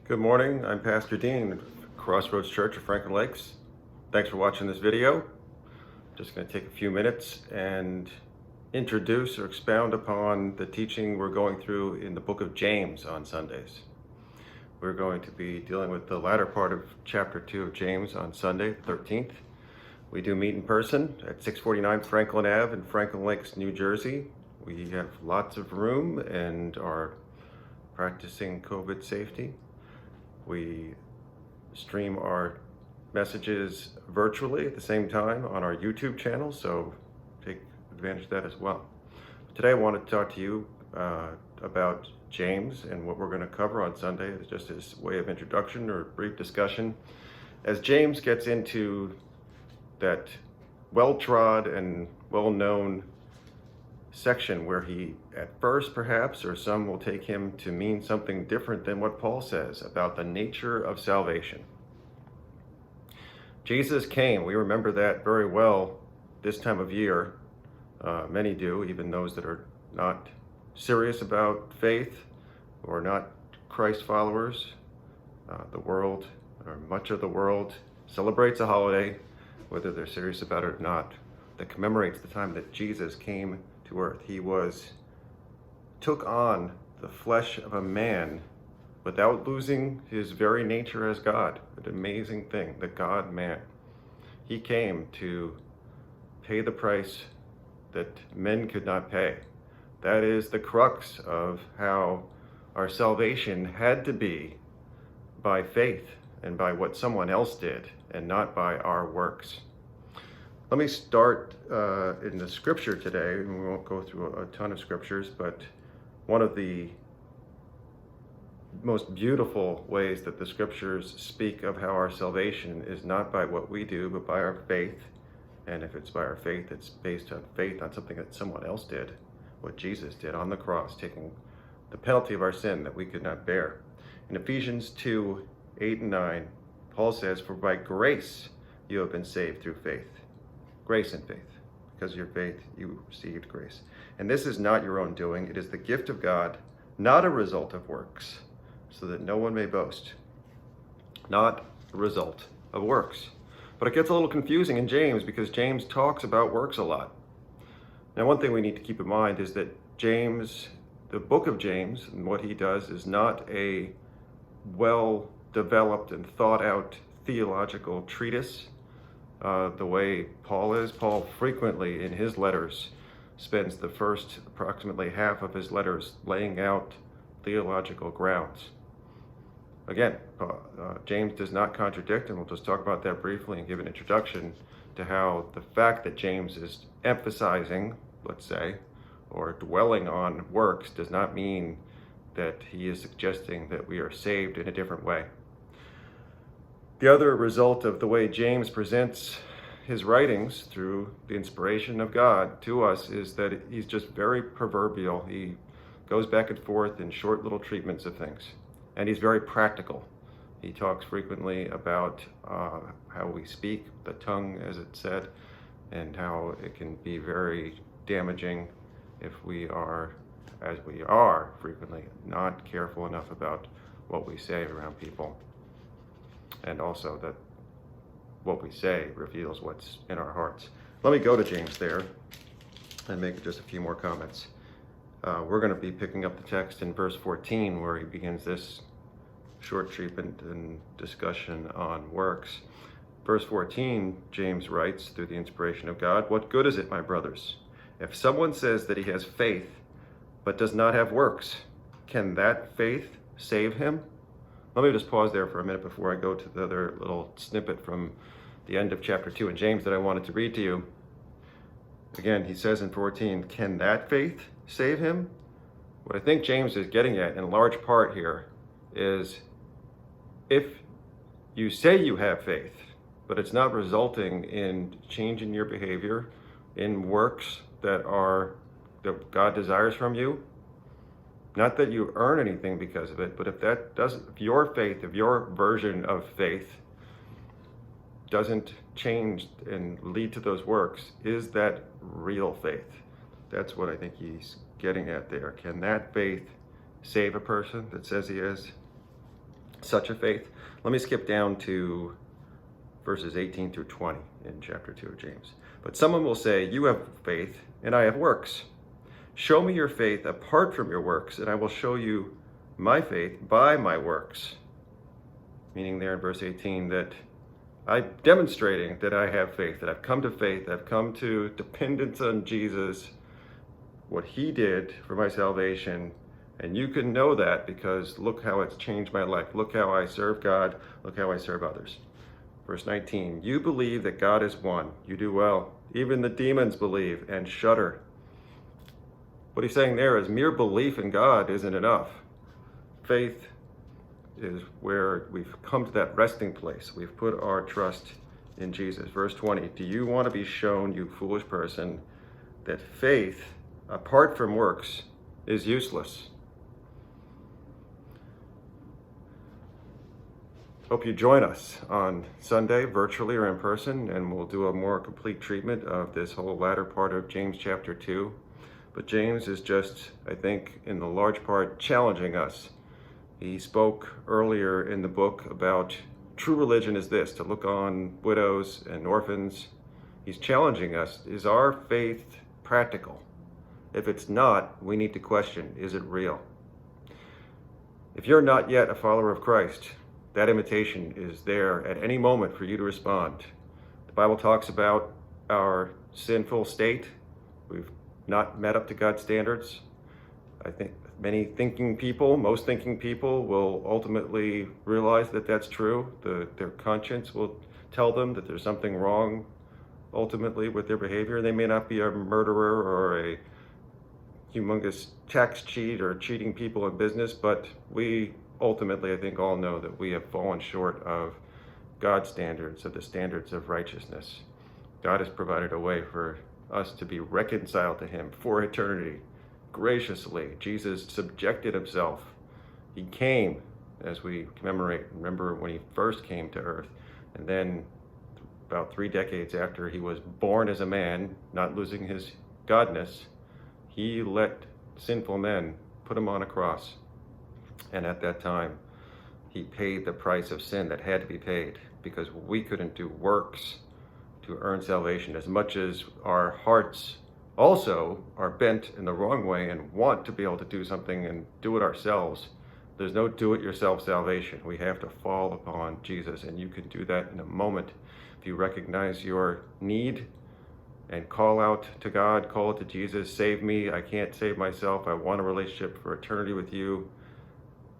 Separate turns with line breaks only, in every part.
Good morning, I'm Pastor Dean of Crossroads Church of Franklin Lakes. Thanks for watching this video. Just going to take a few minutes and introduce or expound upon the teaching we're going through in the book of James on Sundays. We're going to be dealing with the latter part of chapter 2 of James on Sunday, the 13th. We do meet in person at 649 Franklin Ave in Franklin Lakes, New Jersey. We have lots of room and are practicing COVID safety. We stream our messages virtually at the same time on our YouTube channel, so take advantage of that as well. Today I want to talk to you about James and what we're going to cover on Sunday as just his way of introduction or brief discussion. As James gets into that well-trod and well-known section where he, at first perhaps, or some will take him to mean something different than what Paul says about the nature of salvation. Jesus came, we remember that very well this time of year. Many do, even those that are not serious about faith or not Christ followers. The world, or much of the world, celebrates a holiday, whether they're serious about it or not, that commemorates the time that Jesus came to earth. He took on the flesh of a man without losing his very nature as God. An amazing thing, the God-man. He came to pay the price that men could not pay. That is the crux of how our salvation had to be by faith and by what someone else did and not by our works. Let me start in the scripture today, and we won't go through a ton of scriptures, but one of the most beautiful ways that the scriptures speak of how our salvation is not by what we do, but by our faith. And if it's by our faith, it's based on faith on something that someone else did, what Jesus did on the cross, taking the penalty of our sin that we could not bear. In Ephesians 2, 8 and 9, Paul says, "For by grace you have been saved through faith." Grace and faith. Because of your faith, you received grace. And this is not your own doing. It is the gift of God, not a result of works, so that no one may boast. Not a result of works. But it gets a little confusing in James because James talks about works a lot. Now, one thing we need to keep in mind is that James, the book of James, and what he does is not a well-developed and thought-out theological treatise. The way Paul is. Paul frequently in his letters spends the first approximately half of his letters laying out theological grounds. Again, James does not contradict, and we'll just talk about that briefly and give an introduction to how the fact that James is emphasizing, let's say, or dwelling on works does not mean that he is suggesting that we are saved in a different way. The other result of the way James presents his writings through the inspiration of God to us is that he's just very proverbial. He goes back and forth in short little treatments of things. And he's very practical. He talks frequently about how we speak, the tongue, as it said, and how it can be very damaging if we are, as we are frequently, not careful enough about what we say around people. And also that what we say reveals what's in our hearts. Let me go to James there and make just a few more comments. We're going to be picking up the text in verse 14 where he begins this short treatment and discussion on works. Verse 14, James writes through the inspiration of God, "What good is it, my brothers, if someone says that he has faith but does not have works? Can that faith save him?" Let me just pause there for a minute before I go to the other little snippet from the end of chapter 2 in James that I wanted to read to you. Again, he says in 14, "Can that faith save him?" What I think James is getting at in large part here is if you say you have faith, but it's not resulting in changing your behavior in works that God desires from you, not that you earn anything because of it, but if your faith, if your version of faith doesn't change and lead to those works, is that real faith? That's what I think he's getting at there. Can that faith save a person that says he is? such a faith. Let me skip down to verses 18 through 20 in chapter 2 of James. But someone will say, you have faith and I have works. Show me your faith apart from your works, and I will show you my faith by my works. Meaning there in verse 18 that I'm demonstrating that I have faith, that I've come to faith, I've come to dependence on Jesus, what he did for my salvation. And you can know that because look how it's changed my life. Look how I serve God. Look how I serve others. Verse 19, you believe that God is one. You do well. Even the demons believe and shudder. What he's saying there is mere belief in God isn't enough. Faith is where we've come to that resting place. We've put our trust in Jesus. Verse 20, do you want to be shown, you foolish person, that faith apart from works is useless? Hope you join us on Sunday, virtually or in person, and we'll do a more complete treatment of this whole latter part of James chapter 2. But James is just, I think, in the large part, challenging us. He spoke earlier in the book about true religion is this, to look on widows and orphans. He's challenging us. Is our faith practical? If it's not, we need to question, is it real? If you're not yet a follower of Christ, that invitation is there at any moment for you to respond. The Bible talks about our sinful state. We've not met up to God's standards. I think most thinking people will ultimately realize that that's true. Their conscience will tell them that there's something wrong ultimately with their behavior. They may not be a murderer or a humongous tax cheat or cheating people in business, but we ultimately, I think, all know that we have fallen short of God's standards, of the standards of righteousness. God has provided a way for us to be reconciled to him for eternity. Graciously, Jesus subjected himself. He came, as we commemorate, remember when he first came to earth, and then about 3 decades after he was born as a man, not losing his godness, he let sinful men put him on a cross. And at that time, he paid the price of sin that had to be paid, because we couldn't do works to earn salvation, as much as our hearts also are bent in the wrong way and want to be able to do something and do it ourselves. There's no do-it-yourself salvation. We have to fall upon Jesus, and you can do that in a moment. If you recognize your need and call out to God, call it to Jesus, save me, I can't save myself, I want a relationship for eternity with you.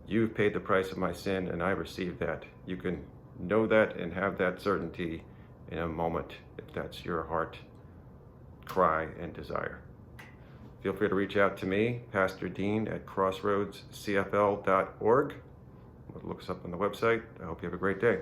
You've paid the price of my sin, and I received that. You can know that and have that certainty in a moment, if that's your heart cry and desire. Feel free to reach out to me, Pastor Dean at crossroadscfl.org. Look us up on the website. I hope you have a great day.